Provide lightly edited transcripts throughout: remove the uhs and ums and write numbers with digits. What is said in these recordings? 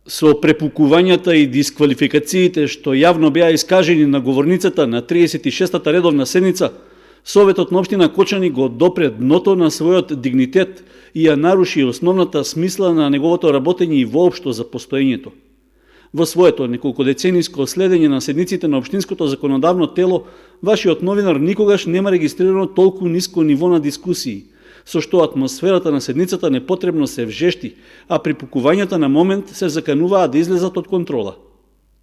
Со препукувањата и дисквалификациите што јавно беа искажени на говорницата на 36-та редовна седница, Советот на општина Кочани го допре дното на својот дигнитет и ја наруши основната смисла на неговото работење и воопшто за постоењето. Во своето неколкодецениско следење на седниците на општинското законодавно тело, вашиот новинар никогаш нема регистрирано толку ниско ниво на дискусии, со што атмосферата на седницата непотребно се вжешти, а припукувањата на момент се закануваа да излезат од контрола.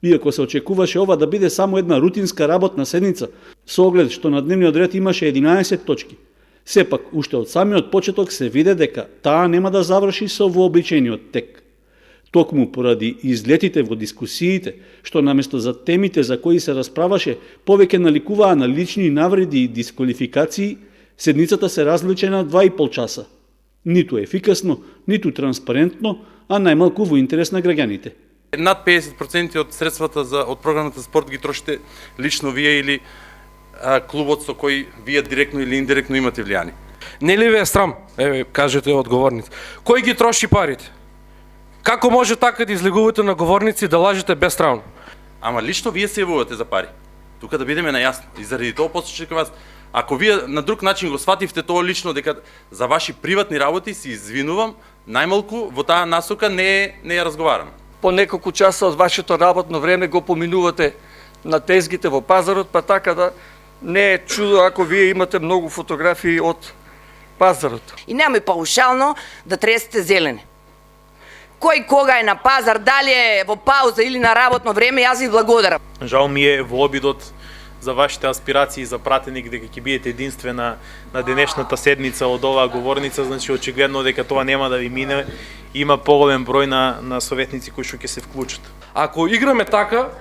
Иако се очекуваше ова да биде само една рутинска работна седница, со оглед што на дневниот ред имаше 11 точки, сепак уште од самиот почеток се виде дека таа нема да заврши со вообичаениот тек. Токму поради излетите во дискусиите, што наместо за темите за кои се расправаше, повеќе наликуваа на лични навреди и дисквалификации, седницата се различе на 2,5 часа. Ниту ефикасно, ниту транспарентно, а најмалку во интерес на граѓаните. Над 50% од средствата од програмата спорт ги трошите лично вие или клубот со кој вие директно или индиректно имате влијание. Не ли ви е срам? Еве, кажете одговорници. Кој ги троши парите? Како може така да излегувате на говорници да лажете безстравно? Ама лично вие се јавувате за пари. Тука да бидеме најасно. И заради тоа посочи кај вас, ако вие на друг начин го свативте тоа лично дека за ваши приватни работи се извинувам, најмалку во таа насока не ја разговарам. По неколку часа од вашето работно време го поминувате на тезгите во пазарот, па така да не е чудо ако вие имате многу фотографии од пазарот. И немој паушално да тресете зелени. Кој кога е на пазар, дали е во пауза или на работно време, јас ви благодарам. Жал ми е во обидот за вашите аспирации за пратеник дека ќе бидете единствена на денешната седница од оваа говорница, значи очигледно дека тоа нема да ви мине. Има поголем број на советници кои што ќе се вклучат. Ако играме така,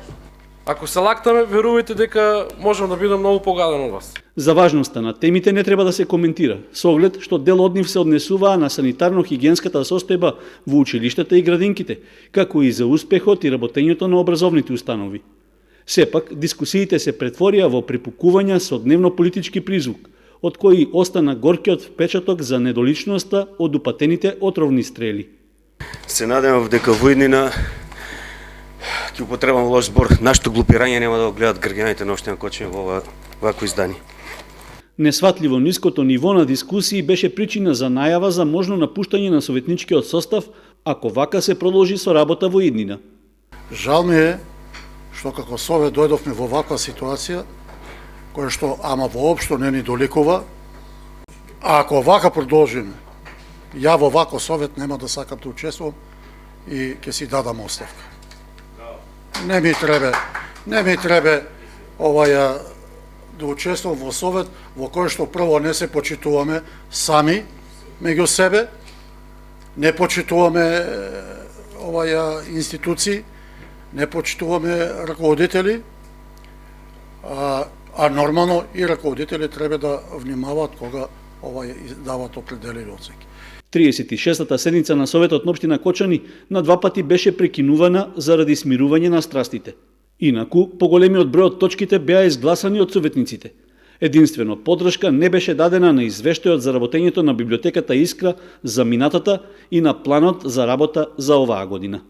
ако се лактаме, верувајте дека можам да бидам многу погаден од вас. За важноста на темите не треба да се коментира, со оглед што дел од нив се однесуваа на санитарно-хигиенската состојба во училиштата и градинките, како и за успехот и работењето на образовните установи. Сепак, дискусиите се претворија во припукувања со дневно-политички призвук, од кои остана горкиот впечаток за недоличноста од упатените отровни стрели. Се надевам дека во иднина ќе употребам лош збор, нашето глупирање нема да го гледат граѓаните на општина Кочани во вакво издание. Несватливо ниското ниво на дискусии беше причина за најава за можно напуштање на советничкиот состав, ако вака се продолжи со работа во иднина. Жал ми е што како Совет дојдовме во ваква ситуација, која што ама воопшто не ни доликува. А ако вака продолжиме, ја во вако Совет нема да сакам да учествувам и ќе си дадам оставка. Не ми треба да учествувам во Совет во кој што прво не се почитуваме сами меѓу себе, не почитуваме институции, не почитуваме раководители, а нормално и раководители треба да внимаваат кога дават определени оценки. 36-та седница на Советот на општина Кочани на 2 пати беше прекинувана заради смирување на страстите. Инаку, поголемиот број од точките беа изгласани од советниците. Единствено поддршка не беше дадена на извештајот за работењето на библиотеката Искра за минатата и на планот за работа за оваа година.